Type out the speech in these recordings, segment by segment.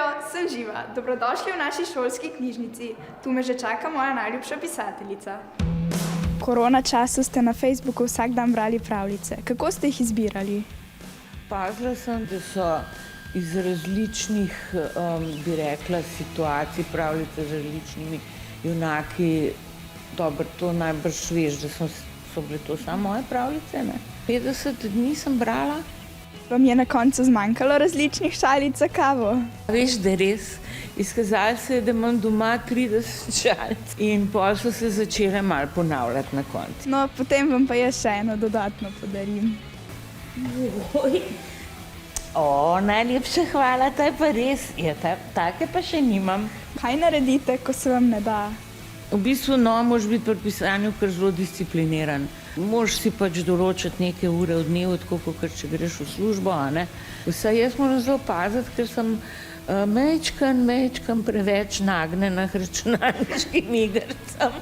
Živijo, sem Živa. Dobrodošli v naši šolski knjižnici. Tu me že čaka moja najljubša pisateljica. V korona času ste na Facebooku vsak dan brali pravljice. Kako ste jih izbirali? Pazila sem, da so iz različnih, bi rekla, situacij, pravljice z različnimi junaki. Dobro, to najbrž veš, da so bile to samo moje pravljice, ne? 50 dni sem brala. Vam je na koncu zmanjkalo različnih šalic za kavo? Veš, da je res. Izkazalo se je, da imam doma 30 šalic in pol so se začele malo ponavljati na koncu. No, potem vam pa jaz še eno dodatno podarim. Najlepša hvala, to je pa res. Take pa še nimam. Kaj naredite, ko se vam ne da? V bistvu, moraš biti pri pisanju kar zelo discipliniran. Moraš si pač določiti neke ure v dnevu, tako kot če greš v službo, a ne. Vsaj jaz moram zelo paziti, ker sem majčkan preveč nagnjena k računalniškim igricam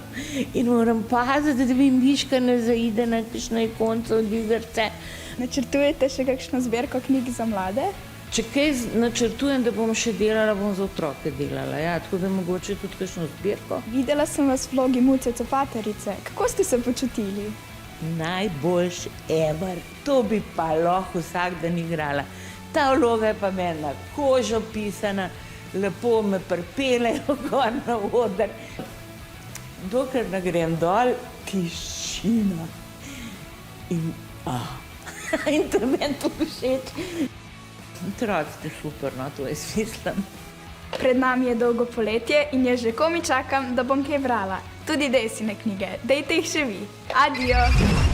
in moram paziti, da mi miška ne zaide na kakšno ikonco od igrice. Načrtujete še kakšno zbirko knjig za mlade? Če kaj načrtujem, da bom še delala, bom za otroke delala, ja, tako da mogoče tudi kakšno zbirko. Videla sem vas v vlogi Muce Copaterice. Kako ste se počutili? Najboljši ever. To bi pa lahko vsak dan igrala. Ta vloga je pa meni na kožo pisana, lepo me pripeljejo gor na oder. Dokler ne grem dol, tišina. In to je meni to všeč. Otroci ste super, no, to jaz mislim. Pred nami je dolgo poletje in jaz že komaj čakam, da bom kaj brala. Tudi Desine knjige. Dejte jih še vi. Adijo!